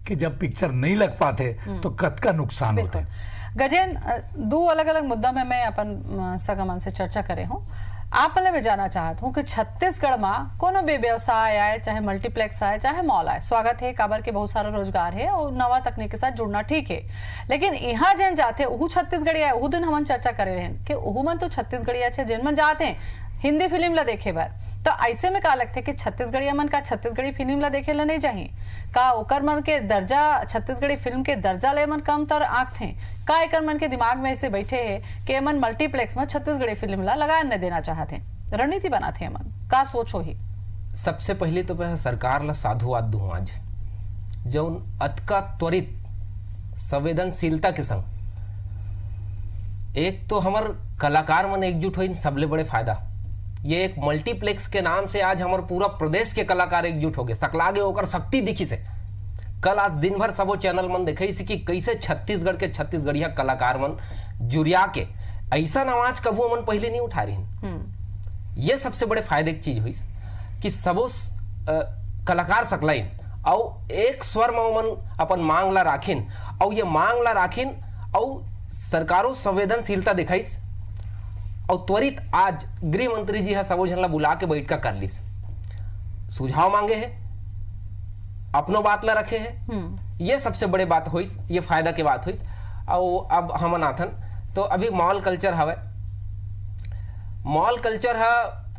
कि जब पिक्चर नहीं लग पाते तो कद का नुकसान होते। गजेन, दो अलग अलग मुद्दा में मैं अपन सगमन से चर्चा करे हूँ। आप मैं जानना चाहता हूँ कि छत्तीसगढ़ में कोनो भी व्यवसाय आए, चाहे मल्टीप्लेक्स आए, चाहे मॉल आए, स्वागत है, काबर के बहुत सारा रोजगार है और नवा तकनीक के साथ जुड़ना ठीक है। लेकिन यहाँ जन जाते वह छत्तीसगढ़ी आए, वो दिन हम चर्चा करे रहे कि वह मन तो छत्तीसगढ़िया छे जिन मन जाते हैं हिंदी फिल्म ला देखे बार, तो ऐसे में का लगता है कि छत्तीसगढ़िया मन का छत्तीसगढ़ी फिल्म ला देखे ला नहीं चाहिए का? ओकर मन के दर्जा, छत्तीसगढ़ी फिल्म के दर्जा ले मन कम तर आंख थे का? एकर मन के दिमाग में ऐसे बैठे है कि मन मल्टीप्लेक्स में छत्तीसगढ़ी फिल्म ला लगा न देना चाहते, रणनीति बनाते मन का सोचो ही? सबसे पहले तो मैं सरकार ला साधुवाद दूं आज, जो अतका त्वरित संवेदनशीलता के संग एक तो हमार कलाकार मन एकजुट हो, सबले बड़े फायदा ये एक मल्टीप्लेक्स के नाम से आज हमारे पूरा प्रदेश के कलाकार एकजुट हो गए, सकलागे होकर शक्ति दिखी से। कल आज दिन भर सबो चैनल मन देखई से कि कैसे छत्तीसगढ़ के छत्तीसगढ़िया कलाकार मन जुरिया के ऐसा आवाज कभू मन पहले नहीं उठा रही। ये सबसे बड़े फायदे की चीज हुई कि सबो कलाकार सकलाइन और एक स्वर में मन अपन मांग ला राखिन और ये मांग ला राखिन और सरकारों संवेदनशीलता दिखाईस और त्वरित आज गृह मंत्री जी है सबो झन ला बुला के बैठ कर लिस, सुझाव मांगे है, अपनो बात ला रखे है। ये सबसे बड़े बात हुई, ये फायदा के बात हुई। और अब हम नाथन तो अभी मॉल कल्चर हवे, मॉल कल्चर है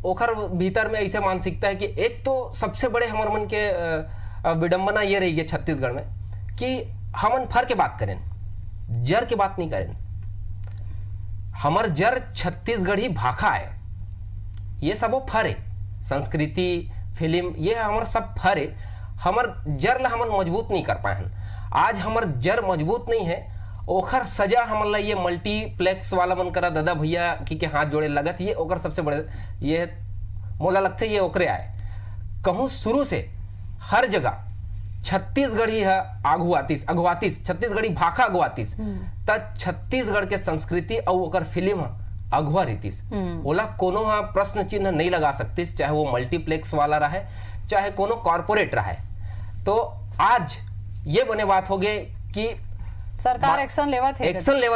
ओखर भीतर में ऐसे मानसिकता है कि एक तो सबसे बड़े हमर मन के विडंबना ये रही है छत्तीसगढ़ में कि हमन फर के बात करें, जर के बात नहीं करें। हमर जर छत्तीसगढ़ी भाखा है, ये सबो फर है, संस्कृति फिल्म ये हमर सब फर है। हमर जर ला हमन मजबूत नहीं कर पाए हैं। आज हमर जर मजबूत नहीं है, ओखर सजा हमन ला ये मल्टीप्लेक्स वाला मन करा दादा भैया की हाथ जोड़े लगत, ये ओकर सबसे बड़े ये मोला लगते ये ओकरे आए। कहूँ शुरू से हर जगह छत्तीसगढ़ी है अगुआतीस छत्तीसगढ़ी भाखा अगुआतीस त छत्तीसगढ़ के संस्कृति और ओकर फिल्म अगुआ रीतिस, ओला कोनो हा प्रश्न चिन्ह नहीं लगा सकतीस, चाहे वो मल्टीप्लेक्स वाला रहे चाहे कोनो कॉर्पोरेट रहे। तो आज ये बने बात हो गए कि सरकार एक्शन लेवत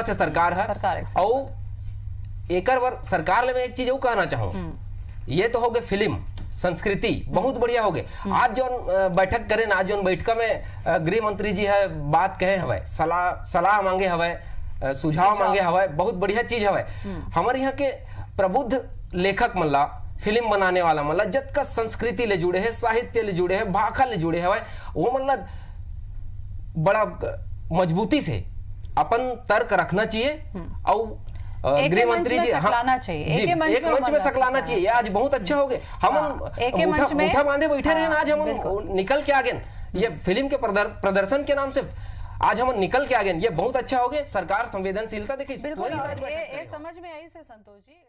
है सरकार है। और एकर वर सरकार ले मैं एक चीज वो कहना चाहूँ, ये तो हो गए फिल्म संस्कृति बहुत बढ़िया हो गए। आज जो बैठक करें, आज जो बैठक में गृह मंत्री जी है बात कहे हवे, सलाह मांगे हवे, सुझाव मांगे हवे, बहुत बढ़िया चीज हवे। हमारे यहाँ के प्रबुद्ध लेखक मल्ला, फिल्म बनाने वाला मल्ला जत का संस्कृति ले जुड़े है, साहित्य ले जुड़े है, भाखा ले जुड़े हवे, वो मल्ला बड़ा मजबूती से अपन तर्क रखना चाहिए और गृह मंत्री जी सकलाना चाहिए, एक मंच में सकलाना चाहिए। आज बहुत अच्छा हो गए, हम मुठा बांधे बैठे रहे, आज हम निकल के आ गए ये फिल्म के प्रदर्शन के नाम से, आज हम निकल के आ गए, ये बहुत अच्छा हो गया। सरकार संवेदनशीलता देखिए, समझ में आई से संतोष जी।